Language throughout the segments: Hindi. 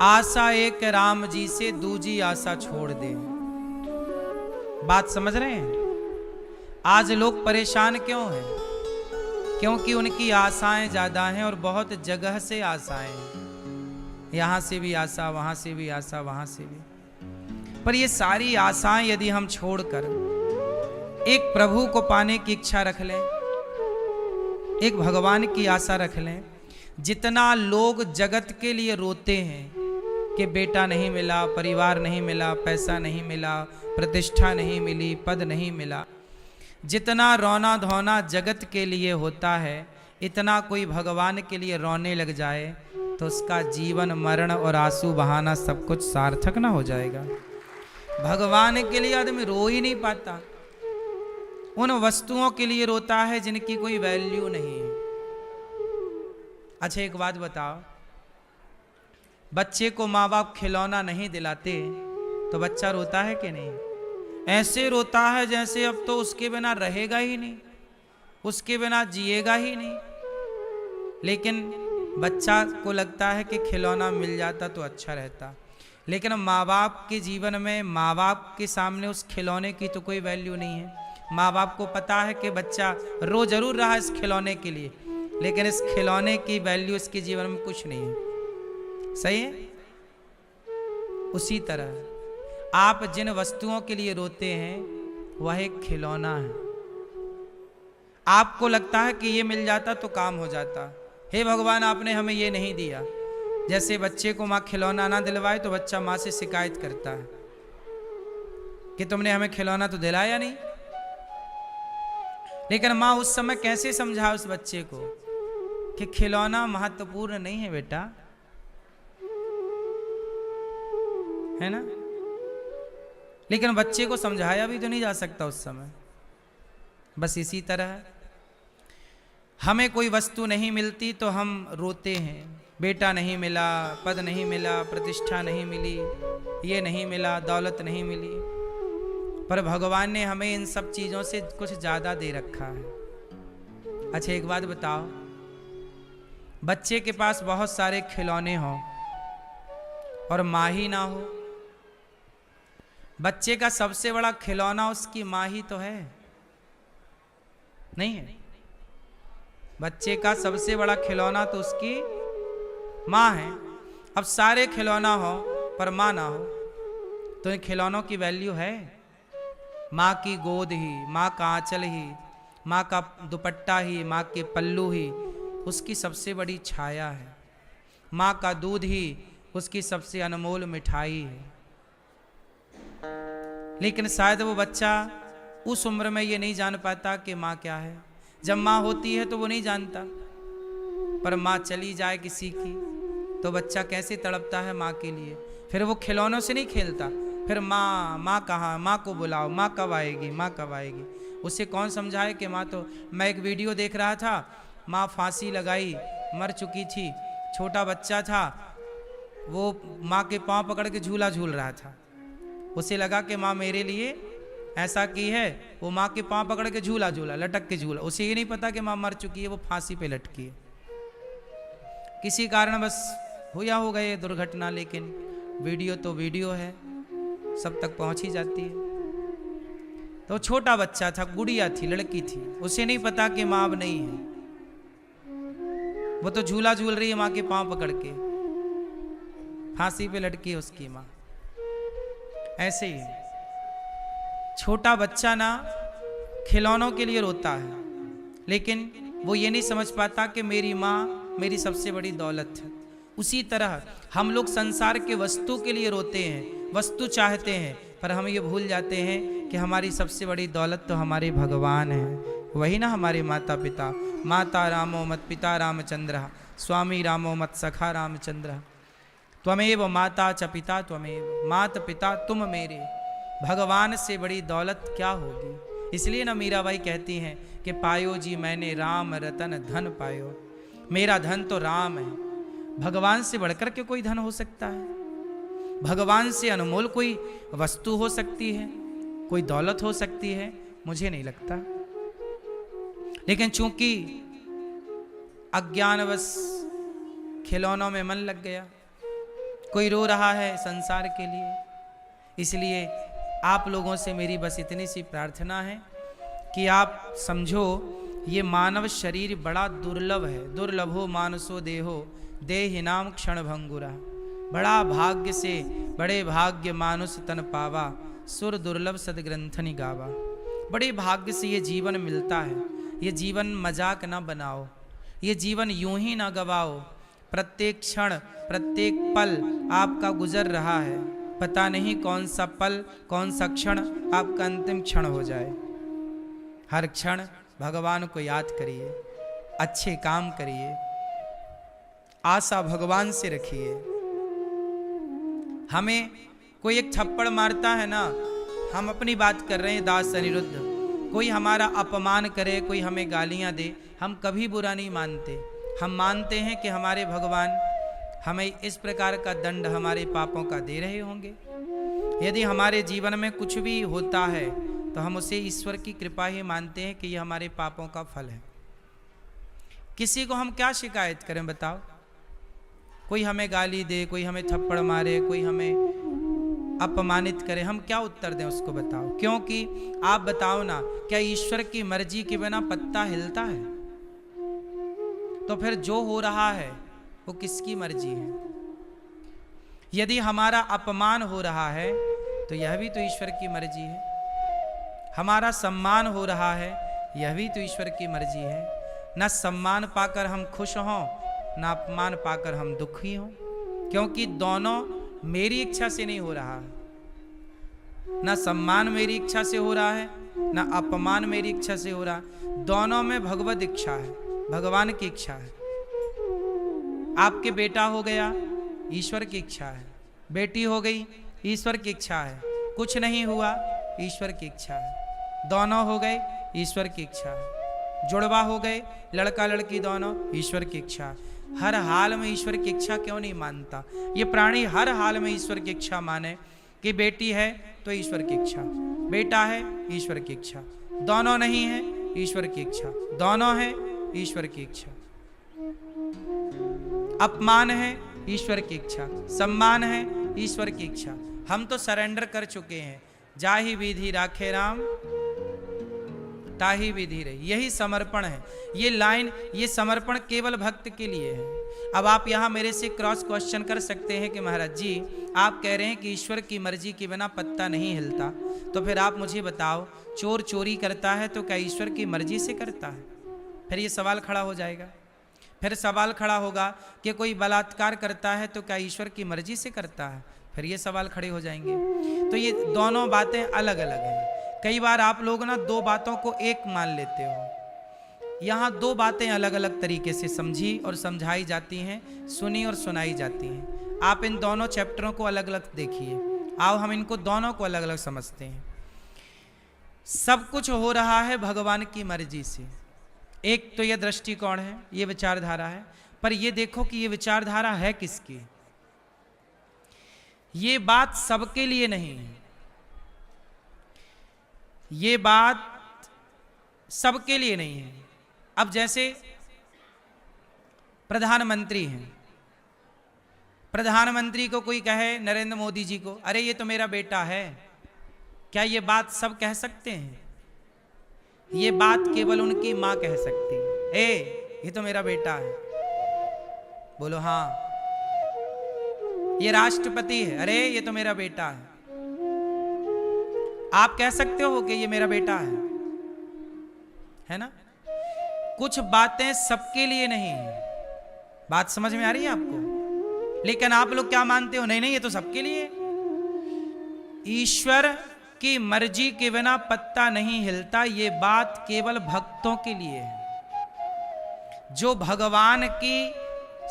आशा एक राम जी से दूजी आशा छोड़ दे। बात समझ रहे हैं? आज लोग परेशान क्यों हैं? क्योंकि उनकी आशाएं ज्यादा हैं और बहुत जगह से आशाएं हैं। यहां से भी आशा, वहां से भी आशा, वहां से भी। पर ये सारी आशाएं यदि हम छोड़कर एक प्रभु को पाने की इच्छा रख लें, एक भगवान की आशा रख लें। जितना लोग जगत के लिए रोते हैं कि बेटा नहीं मिला, परिवार नहीं मिला, पैसा नहीं मिला, प्रतिष्ठा नहीं मिली, पद नहीं मिला, जितना रोना धोना जगत के लिए होता है, इतना कोई भगवान के लिए रोने लग जाए तो उसका जीवन मरण और आंसू बहाना सब कुछ सार्थक ना हो जाएगा। भगवान के लिए आदमी रो ही नहीं पाता, उन वस्तुओं के लिए रोता है जिनकी कोई वैल्यू नहीं है। अच्छा एक बात बताओ, बच्चे को माँ बाप खिलौना नहीं दिलाते तो बच्चा रोता है कि नहीं? ऐसे रोता है जैसे अब तो उसके बिना रहेगा ही नहीं, उसके बिना जिएगा ही नहीं। लेकिन बच्चा को लगता है कि खिलौना मिल जाता तो अच्छा रहता। लेकिन माँ बाप के जीवन में, माँ बाप के सामने उस खिलौने की तो कोई वैल्यू नहीं है। माँ बाप को पता है कि बच्चा रो जरूर रहा है इस खिलौने के लिए, लेकिन इस खिलौने की वैल्यू इसके जीवन में कुछ नहीं है। सही है? उसी तरह आप जिन वस्तुओं के लिए रोते हैं वह एक खिलौना है। आपको लगता है कि ये मिल जाता तो काम हो जाता। हे भगवान, आपने हमें ये नहीं दिया। जैसे बच्चे को माँ खिलौना ना दिलवाए तो बच्चा माँ से शिकायत करता है कि तुमने हमें खिलौना तो दिलाया नहीं। लेकिन माँ उस समय कैसे समझा उस बच्चे को कि खिलौना महत्वपूर्ण नहीं है बेटा, है ना? लेकिन बच्चे को समझाया भी तो नहीं जा सकता उस समय। बस इसी तरह हमें कोई वस्तु नहीं मिलती तो हम रोते हैं। बेटा नहीं मिला, पद नहीं मिला, प्रतिष्ठा नहीं मिली, ये नहीं मिला, दौलत नहीं मिली। पर भगवान ने हमें इन सब चीजों से कुछ ज्यादा दे रखा है। अच्छा एक बात बताओ, बच्चे के पास बहुत सारे खिलौने हों और माँ ही ना हो, बच्चे का सबसे बड़ा खिलौना उसकी माँ ही तो है, नहीं है? बच्चे का सबसे बड़ा खिलौना तो उसकी माँ है। अब सारे खिलौना हो पर माँ ना हो तो इन खिलौनों की वैल्यू है? माँ की गोद ही, माँ का आंचल ही, माँ का दुपट्टा ही, माँ के पल्लू ही उसकी सबसे बड़ी छाया है। माँ का दूध ही उसकी सबसे अनमोल मिठाई है। लेकिन शायद वो बच्चा उस उम्र में ये नहीं जान पाता कि माँ क्या है। जब माँ होती है तो वो नहीं जानता, पर माँ चली जाए किसी की तो बच्चा कैसे तड़पता है माँ के लिए। फिर वो खिलौनों से नहीं खेलता, फिर माँ, माँ कहाँ, माँ को बुलाओ, माँ कब आएगी, माँ कब आएगी। उसे कौन समझाए कि माँ तो। मैं एक वीडियो देख रहा था, माँ फांसी लगाई, मर चुकी थी, छोटा बच्चा था, वो माँ के पाँव पकड़ के झूला झूल रहा था। उसे लगा कि माँ मेरे लिए ऐसा की है, वो माँ के पाँव पकड़ के झूला झूला, लटक के झूला। उसे ये नहीं पता कि माँ मर चुकी है, वो फांसी पे लटकी है। किसी कारण बस हुआ हो गए दुर्घटना, लेकिन वीडियो तो वीडियो है, सब तक पहुंच ही जाती है। तो छोटा बच्चा था, गुड़िया थी, लड़की थी, उसे नहीं पता कि माँ अब नहीं है। वो तो झूला झूल रही है माँ के पाँव पकड़ के, फांसी पे लटकी है उसकी माँ। ऐसे ही छोटा बच्चा ना खिलौनों के लिए रोता है, लेकिन वो ये नहीं समझ पाता कि मेरी माँ मेरी सबसे बड़ी दौलत है। उसी तरह हम लोग संसार के वस्तु के लिए रोते हैं, वस्तु चाहते हैं, पर हम ये भूल जाते हैं कि हमारी सबसे बड़ी दौलत तो हमारे भगवान है। वही ना हमारे माता पिता। माता रामो मत पिता रामचंद्र, स्वामी रामो मत सखा रामचंद्र, त्वमेव माता च पिता त्वमेव, मात पिता तुम मेरे। भगवान से बड़ी दौलत क्या होगी। इसलिए ना मीराबाई कहती हैं कि पायो जी मैंने राम रतन धन पायो। मेरा धन तो राम है। भगवान से बढ़कर के कोई धन हो सकता है? भगवान से अनमोल कोई वस्तु हो सकती है, कोई दौलत हो सकती है? मुझे नहीं लगता। लेकिन चूंकि अज्ञानवश खिलौनों में मन लग गया, कोई रो रहा है संसार के लिए। इसलिए आप लोगों से मेरी बस इतनी सी प्रार्थना है कि आप समझो ये मानव शरीर बड़ा दुर्लभ है। दुर्लभो मानसो देहो देहिनाम क्षण भंगुरा। बड़ा भाग्य से बड़े भाग्य मानुष तन पावा, सुर दुर्लभ सदग्रंथनि गावा। बड़े भाग्य से ये जीवन मिलता है। ये जीवन मजाक ना बनाओ, ये जीवन यूं ही ना गवाओ। प्रत्येक क्षण प्रत्येक पल आपका गुजर रहा है, पता नहीं कौन सा पल कौन सा क्षण आपका अंतिम क्षण हो जाए। हर क्षण भगवान को याद करिए, अच्छे काम करिए, आशा भगवान से रखिए। हमें कोई एक थप्पड़ मारता है ना, हम अपनी बात कर रहे हैं दास अनिरुद्ध, कोई हमारा अपमान करे, कोई हमें गालियां दे, हम कभी बुरा नहीं मानते। हम मानते हैं कि हमारे भगवान हमें इस प्रकार का दंड हमारे पापों का दे रहे होंगे। यदि हमारे जीवन में कुछ भी होता है तो हम उसे ईश्वर की कृपा ही मानते हैं कि यह हमारे पापों का फल है। किसी को हम क्या शिकायत करें बताओ? कोई हमें गाली दे, कोई हमें थप्पड़ मारे, कोई हमें अपमानित करे, हम क्या उत्तर दें उसको बताओ? क्योंकि आप बताओ ना, क्या ईश्वर की मर्जी के बिना पत्ता हिलता है? तो फिर जो हो रहा है वो किसकी मर्जी है? यदि हमारा अपमान हो रहा है तो यह भी तो ईश्वर की मर्जी है। हमारा सम्मान हो रहा है, यह भी तो ईश्वर की मर्जी है। न सम्मान पाकर हम खुश हों, न अपमान पाकर हम दुखी हों, क्योंकि दोनों मेरी इच्छा से नहीं हो रहा है। न सम्मान मेरी इच्छा से हो रहा है, न अपमान मेरी इच्छा से हो रहा है। दोनों में भगवत इच्छा है, भगवान की इच्छा है। आपके बेटा हो गया, ईश्वर की इच्छा है। बेटी हो गई, ईश्वर की इच्छा है। कुछ नहीं हुआ, ईश्वर की इच्छा है। दोनों हो गए, ईश्वर की इच्छा है। जुड़वा हो गए, लड़का लड़की दोनों, ईश्वर की इच्छा है। हर हाल में ईश्वर की इच्छा क्यों नहीं मानता? ये प्राणी हर हाल में ईश्वर की इच्छा माने कि बेटी है तो ईश्वर की इच्छा, बेटा है ईश्वर की इच्छा, दोनों नहीं है ईश्वर की इच्छा, दोनों है ईश्वर की इच्छा। अपमान है ईश्वर की इच्छा, सम्मान है ईश्वर की इच्छा। हम तो सरेंडर कर चुके हैं। जाहि विधि राखे राम ताहि विधि रही। यही समर्पण है। ये लाइन, ये समर्पण केवल भक्त के लिए है। अब आप यहाँ मेरे से क्रॉस क्वेश्चन कर सकते हैं कि महाराज जी आप कह रहे हैं कि ईश्वर की मर्जी के बिना पत्ता नहीं हिलता, तो फिर आप मुझे बताओ, चोर चोरी करता है तो क्या ईश्वर की मर्जी से करता है? फिर ये सवाल खड़ा हो जाएगा। फिर सवाल खड़ा होगा कि कोई बलात्कार करता है तो क्या ईश्वर की मर्जी से करता है? फिर ये सवाल खड़े हो जाएंगे। तो ये दोनों बातें अलग अलग हैं। कई बार आप लोग ना दो बातों को एक मान लेते हो। यहाँ दो बातें अलग अलग तरीके से समझी और समझाई जाती हैं, सुनी और सुनाई जाती हैं। आप इन दोनों चैप्टरों को अलग अलग देखिए। आओ हम इनको दोनों को अलग अलग समझते हैं। सब कुछ हो रहा है भगवान की मर्जी से। एक तो यह दृष्टिकोण है, ये विचारधारा है। पर ये देखो कि ये विचारधारा है किसकी? ये बात सबके लिए नहीं है। ये बात सबके लिए नहीं है। अब जैसे प्रधानमंत्री हैं, प्रधानमंत्री को कोई कहे नरेंद्र मोदी जी को, अरे ये तो मेरा बेटा है, क्या ये बात सब कह सकते हैं? ये बात केवल उनकी मां कह सकती है। ए ये तो मेरा बेटा है, बोलो हाँ। ये राष्ट्रपति है, अरे ये तो मेरा बेटा है। आप कह सकते हो कि ये मेरा बेटा है ना? कुछ बातें सबके लिए नहीं है। बात समझ में आ रही है आपको? लेकिन आप लोग क्या मानते हो? नहीं नहीं, ये तो सबके लिए। ईश्वर की मर्जी के बिना पत्ता नहीं हिलता, ये बात केवल भक्तों के लिए है। जो भगवान की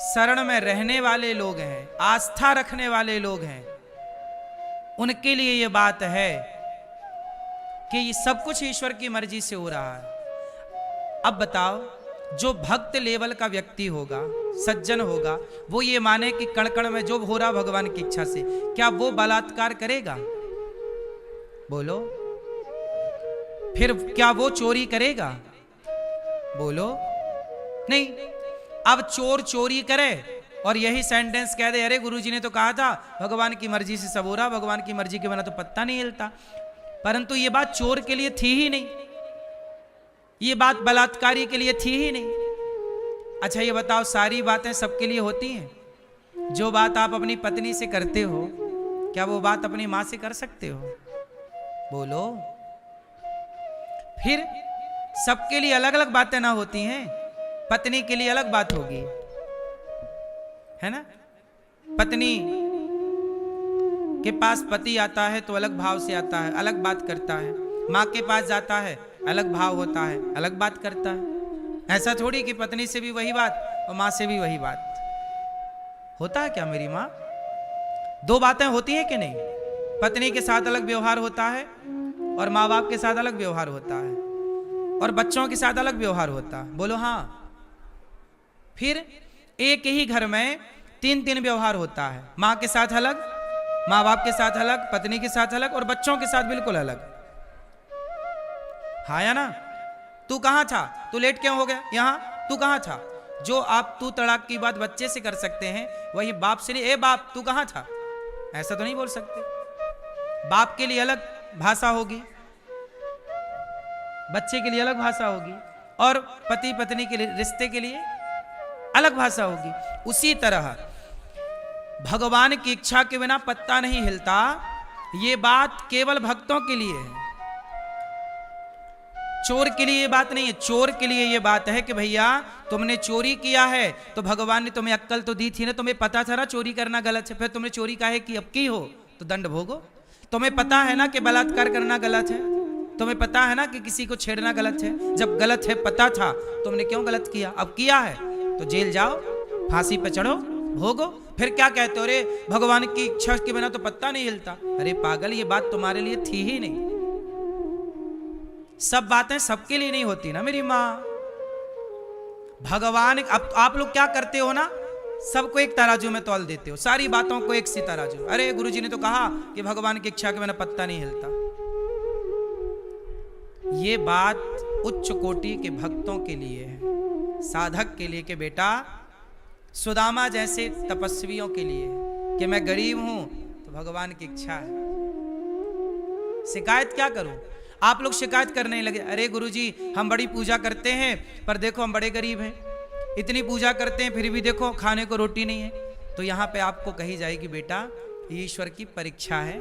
शरण में रहने वाले लोग हैं, आस्था रखने वाले लोग हैं, उनके लिए ये बात है कि ये सब कुछ ईश्वर की मर्जी से हो रहा है। अब बताओ, जो भक्त लेवल का व्यक्ति होगा, सज्जन होगा, वो ये माने कि कण कण में जो हो रहा भगवान की इच्छा से, क्या वो बलात्कार करेगा? बोलो। फिर क्या वो चोरी करेगा? बोलो। नहीं। अब चोर चोरी करे और यही सेंटेंस कह दे, अरे गुरुजी ने तो कहा था भगवान की मर्जी से सब हो रहा, भगवान की मर्जी के बिना तो पत्ता नहीं हिलता। परंतु ये बात चोर के लिए थी ही नहीं, ये बात बलात्कारी के लिए थी ही नहीं। अच्छा ये बताओ, सारी बातें सबके लिए होती हैं? जो बात आप अपनी पत्नी से करते हो, क्या वो बात अपनी मां से कर सकते हो? बोलो। फिर सबके लिए अलग अलग बातें ना होती हैं? पत्नी के लिए अलग बात होगी, है ना? पत्नी के पास पति आता है तो अलग भाव से आता है, अलग बात करता है। माँ के पास जाता है, अलग भाव होता है, अलग बात करता है। ऐसा थोड़ी कि पत्नी से भी वही बात और माँ से भी वही बात। होता है क्या मेरी माँ? दो बातें होती हैं कि नहीं? पत्नी के साथ अलग व्यवहार होता है और माँ बाप के साथ अलग व्यवहार होता है और बच्चों के साथ अलग व्यवहार होता है। बोलो हाँ। फिर एक ही घर में तीन तीन व्यवहार होता है, माँ के साथ अलग, माँ बाप के साथ अलग, पत्नी के साथ अलग और बच्चों के साथ बिल्कुल अलग। हाँ या ना? तू कहाँ था? तू लेट क्यों हो गया यहाँ? तू कहाँ था? जो आप तू तड़ाक की बात बच्चे से कर सकते हैं, वही बाप से नहीं। ए बाप तू कहाँ था, ऐसा तो नहीं बोल सकते। बाप के लिए अलग भाषा होगी, बच्चे के लिए अलग भाषा होगी और पति पत्नी के रिश्ते के लिए अलग भाषा होगी। उसी तरह भगवान की इच्छा के बिना पत्ता नहीं हिलता, ये बात केवल भक्तों के लिए है, चोर के लिए ये बात नहीं है। चोर के लिए ये बात है कि भैया तुमने चोरी किया है तो भगवान ने तुम्हें अक्कल तो दी थी ना, तुम्हें पता था ना चोरी करना गलत है, फिर तुमने चोरी काहे की? अब की हो तो दंड भोगो। तुम्हें पता है ना कि बलात्कार करना गलत है, तुम्हें पता है ना कि किसी को छेड़ना गलत है। जब गलत है पता था, तुमने क्यों गलत किया? अब किया है तो जेल जाओ, फांसी पे चढ़ो, भोगो। फिर क्या कहते हो, रे भगवान की इच्छा के बिना तो पत्ता नहीं हिलता। अरे पागल, ये बात तुम्हारे लिए थी ही नहीं। सब बातें सबके लिए नहीं होती ना मेरी माँ। भगवान, अब आप लोग क्या करते हो ना, सबको एक तराजू में तौल देते हो, सारी बातों को एक सी तराजू। अरे गुरुजी ने तो कहा कि भगवान की इच्छा के बिना पत्ता नहीं हिलता। ये बात उच्च कोटि के भक्तों के लिए है, साधक के लिए कि बेटा सुदामा जैसे तपस्वियों के लिए कि मैं गरीब हूं तो भगवान की इच्छा है। शिकायत क्या करूं? आप लोग शिकायत करने लगे, अरे गुरुजी हम बड़ी पूजा करते हैं पर देखो हम बड़े गरीब हैं, इतनी पूजा करते हैं फिर भी देखो खाने को रोटी नहीं है। तो यहाँ पे आपको कही जाएगी बेटा ये ईश्वर की परीक्षा है,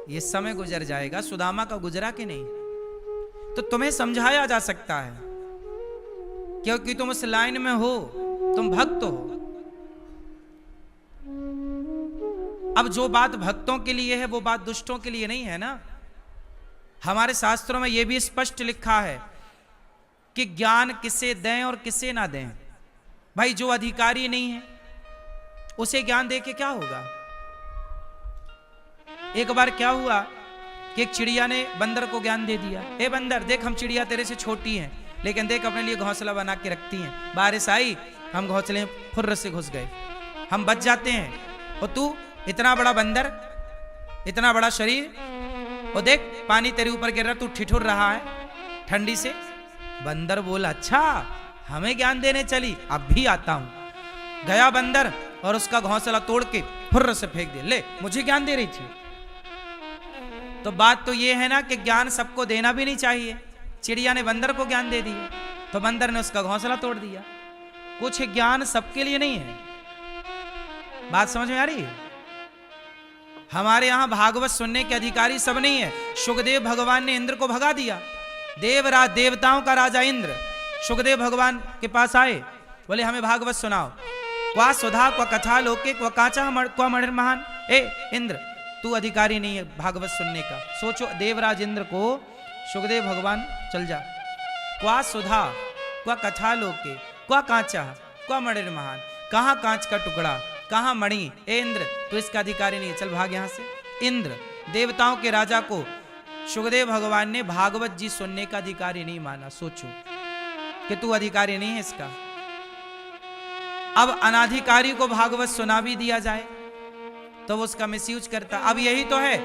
ये समय गुजर जाएगा। सुदामा का गुजरा कि नहीं? तो तुम्हें समझाया जा सकता है क्योंकि तुम उस लाइन में हो, तुम भक्त हो। अब जो बात भक्तों के लिए है वो बात दुष्टों के लिए नहीं है ना। हमारे शास्त्रों में यह भी स्पष्ट लिखा है कि ज्ञान किसे दें और किसे ना दें। भाई जो अधिकारी नहीं है उसे ज्ञान दे के क्या होगा? एक बार क्या हुआ कि एक चिड़िया ने बंदर को ज्ञान दे दिया, ए बंदर देख हम चिड़िया तेरे से छोटी हैं लेकिन देख अपने लिए घोंसला बना के रखती हैं, बारिश आई हम घोंसले फुर्र से घुस गए, हम बच जाते हैं। और तू इतना बड़ा बंदर, इतना बड़ा शरीर, और देख पानी तेरे ऊपर गिर रहा, तू ठिठुर रहा है ठंडी से। बंदर बोला अच्छा हमें ज्ञान देने चली, अब भी आता हूं। गया बंदर और उसका घोंसला तोड़ के फुर्र से फेंक दिया, ले मुझे ज्ञान दे रही थी। तो बात तो ये है ना कि ज्ञान सबको देना भी नहीं चाहिए। चिड़िया ने बंदर को ज्ञान दे दिया तो बंदर ने उसका घोंसला तोड़ दिया। कुछ ज्ञान सबके लिए नहीं है। बात समझ में आ रही है? हमारे यहां भागवत सुनने के अधिकारी सब नहीं है। सुखदेव भगवान ने इंद्र को भगा दिया, देवराज देवताओं का राजा इंद्र सुखदेव भगवान के पास आए, बोले हमें भागवत सुनाओ। क्वा सुधा क्वा कथा लोके क्वा काचा क्वा मणिर महान। ए इंद्र तू अधिकारी नहीं है भागवत सुनने का। सोचो देवराज इंद्र को सुखदेव भगवान चल जा, क्वा सुधा क्वा कथा लोके क्वा काचा क्वा मणिर महान। कहाँ कांच का टुकड़ा, कहाँ मणि? ए इंद्र तू इसका अधिकारी नहीं है, चल भाग यहां से। इंद्र देवताओं के राजा को सुखदेव भगवान ने भागवत जी सुनने का अधिकारी नहीं माना। सोचो कि तू अधिकारी नहीं है इसका। अब अनाधिकारी को भागवत सुना भी दिया जाए तो वो उसका मिसयूज करता। अब यही तो है,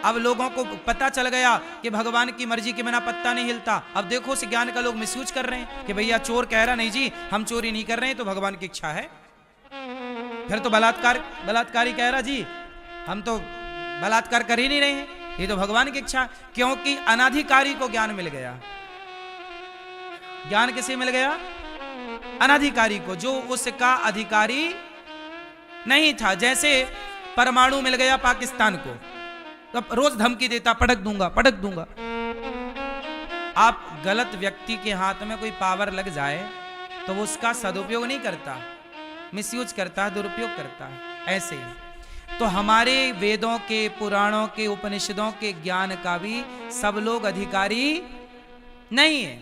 अब लोगों को पता चल गया कि भगवान की मर्जी के बिना पत्ता नहीं हिलता। अब देखो उस ज्ञान का लोग मिसयूज कर रहे हैं कि भैया चोर कह रहा नहीं जी हम चोरी नहीं कर रहे हैं तो भगवान की इच्छा है। फिर तो बलात्कारी कह रहा जी हम तो बलात्कार कर ही नहीं रहे हैं, ये तो भगवान की इच्छा, क्योंकि अनाधिकारी को ज्ञान मिल गया। ज्ञान किसे मिल गया? अनाधिकारी को, जो उसका अधिकारी नहीं था। जैसे परमाणु मिल गया पाकिस्तान को, तो रोज धमकी देता पटक दूंगा पटक दूंगा। आप गलत व्यक्ति के हाथ में कोई पावर लग जाए तो वो उसका सदुपयोग नहीं करता, मिसयूज करता है, दुरुपयोग करता है। ऐसे ही तो हमारे वेदों के, पुराणों के, उपनिषदों के ज्ञान का भी सब लोग अधिकारी नहीं है।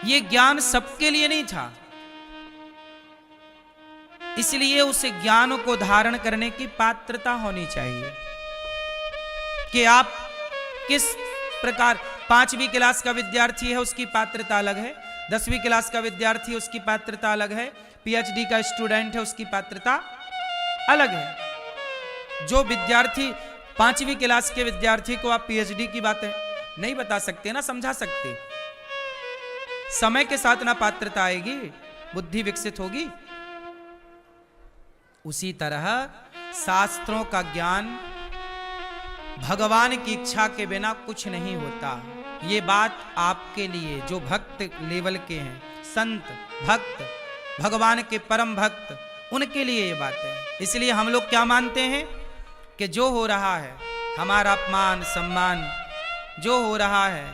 ये ज्ञान सबके लिए नहीं था, इसलिए उस ज्ञान को धारण करने की पात्रता होनी चाहिए कि आप किस प्रकार। 5वीं क्लास का विद्यार्थी है, उसकी पात्रता अलग है। 10वीं क्लास का विद्यार्थी, उसकी पात्रता अलग है। PhD का स्टूडेंट है, उसकी पात्रता अलग है। जो विद्यार्थी 5वीं क्लास के विद्यार्थी को आप PhD की बातें नहीं बता सकते, ना समझा सकते, समय के साथ ना पात्रता आएगी, बुद्धि विकसित होगी। उसी तरह शास्त्रों का ज्ञान भगवान की इच्छा के बिना कुछ नहीं होता। ये बात आपके लिए जो भक्त लेवल के हैं, संत भक्त, भगवान के परम भक्त, उनके लिए ये बात है। इसलिए हम लोग क्या मानते हैं कि जो हो रहा है, हमारा अपमान सम्मान जो हो रहा है।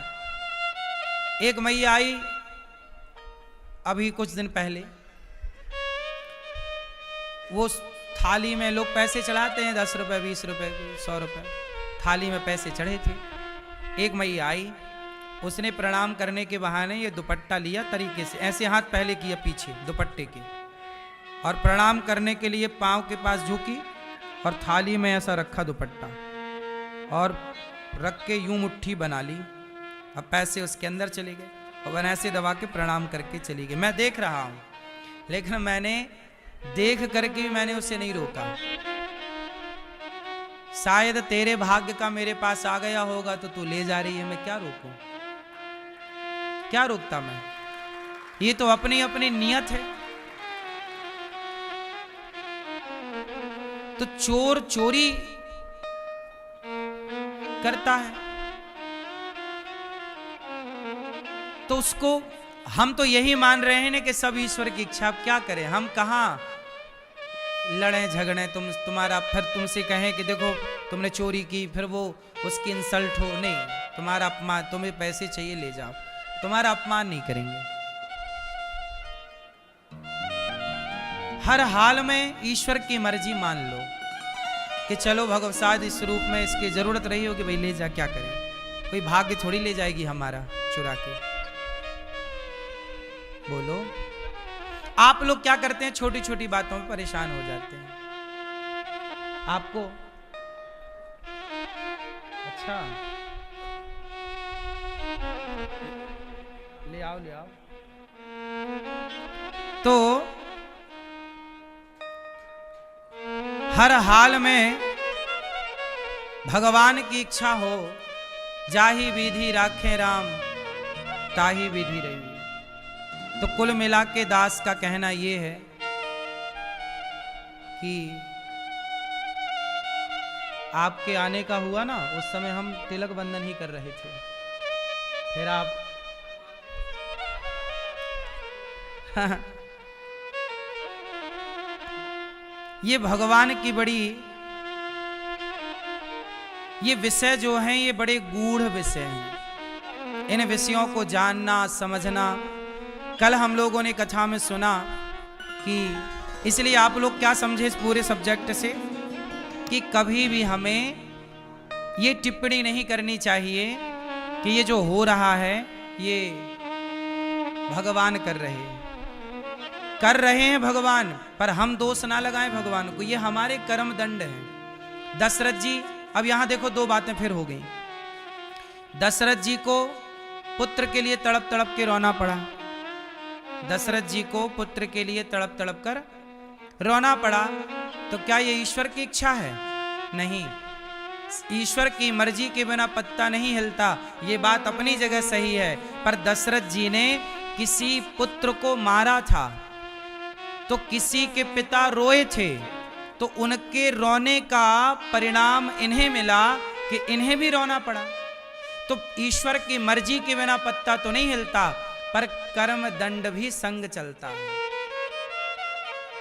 एक मैया आई अभी कुछ दिन पहले, वो थाली में लोग पैसे चढ़ाते हैं, 10 रुपए 20 रुपए 100 रुपए, थाली में पैसे चढ़े थे। एक मैया आई, उसने प्रणाम करने के बहाने ये दुपट्टा लिया तरीके से, ऐसे हाथ पहले किया पीछे दुपट्टे के, और प्रणाम करने के लिए पांव के पास झुकी और थाली में ऐसा रखा दुपट्टा, और रख के यूं मुट्ठी बना ली। अब पैसे उसके अंदर चले गए और ऐसे दबा के प्रणाम करके चली गई। मैं देख रहा हूं, लेकिन मैंने देख करके भी मैंने उसे नहीं रोका। शायद तेरे भाग्य का मेरे पास आ गया होगा तो तू ले जा रही है, मैं क्या रोकूं, क्या रोकता मैं? ये तो अपनी अपनी नियत है। तो चोर चोरी करता है तो उसको, हम तो यही मान रहे हैं ना कि सब ईश्वर की इच्छा। अब क्या करें, हम कहां लड़े झगड़े, तुम्हारा फिर तुमसे कहें कि देखो तुमने चोरी की, फिर वो उसकी इंसल्ट हो। नहीं, तुम्हारा अपमान, तुम्हें पैसे चाहिए ले जाओ, तुम्हारा अपमान नहीं करेंगे। हर हाल में ईश्वर की मर्जी मान लो कि चलो भगवसाद इस रूप में इसकी जरूरत रही होगी, भाई ले जा, क्या करें, कोई भाग्य थोड़ी ले जाएगी हमारा चुरा के। बोलो, आप लोग क्या करते हैं, छोटी छोटी बातों में परेशान हो जाते हैं। आपको अच्छा ले आओ ले आओ। तो हर हाल में भगवान की इच्छा हो, जाही विधि राखे राम ताही विधि रही। तो कुल मिला के दास का कहना यह है कि आपके आने का हुआ ना, उस समय हम तिलक बंधन ही कर रहे थे, फिर आप ये भगवान की बड़ी, ये विषय जो हैं ये बड़े गूढ़ विषय हैं। इन विषयों को जानना समझना, कल हम लोगों ने कथा में सुना कि इसलिए आप लोग क्या समझे इस पूरे सब्जेक्ट से कि कभी भी हमें ये टिप्पणी नहीं करनी चाहिए कि ये जो हो रहा है ये भगवान कर रहे हैं भगवान, पर हम दोष ना लगाएं भगवान को, ये हमारे कर्म दंड हैं। दशरथ जी, अब यहां देखो दो बातें फिर हो गई। दशरथ जी को पुत्र के लिए तड़प तड़प के रोना पड़ा, दशरथ जी को पुत्र के लिए तड़प तड़प कर रोना पड़ा। तो क्या ये ईश्वर की इच्छा है? नहीं, ईश्वर की मर्जी के बिना पत्ता नहीं हिलता, ये बात अपनी जगह सही है। पर दशरथ जी ने किसी पुत्र को मारा था, तो किसी के पिता रोए थे तो उनके रोने का परिणाम इन्हें मिला कि इन्हें भी रोना पड़ा। तो ईश्वर की मर्जी के बिना पत्ता तो नहीं हिलता, पर कर्म दंड भी संग चलता है।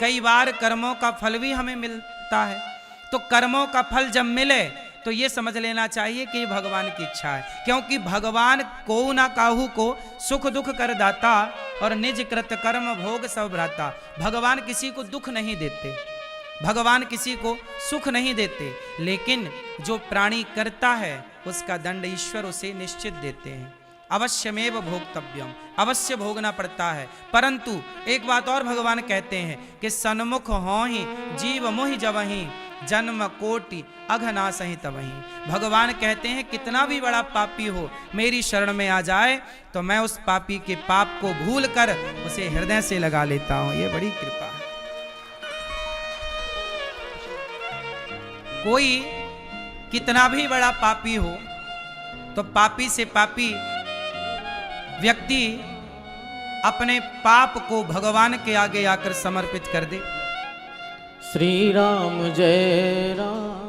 कई बार कर्मों का फल भी हमें मिलता है, तो कर्मों का फल जब मिले तो ये समझ लेना चाहिए कि ये भगवान की इच्छा है, क्योंकि भगवान को ना काहू को सुख दुख कर दाता और निज कृत कर्म भोग सब भ्राता। भगवान किसी को दुख नहीं देते, भगवान किसी को सुख नहीं देते, लेकिन जो प्राणी करता है उसका दंड ईश्वर उसे निश्चित देते हैं। अवश्यमेव भोक्तव्यम, अवश्य भोगना पड़ता है। परंतु एक बात और भगवान कहते हैं कि सन्मुख हो ही जीव मोहि जबहि जन्म कोटि अघना सही तबहि। भगवान कहते हैं कितना भी बड़ा पापी हो मेरी शरण में आ जाए तो मैं उस पापी के पाप को भूल कर उसे हृदय से लगा लेता हूं। ये बड़ी कृपा है। कोई कितना भी बड़ा पापी हो तो पापी से पापी व्यक्ति अपने पाप को भगवान के आगे आकर समर्पित कर दे। श्री राम जय राम।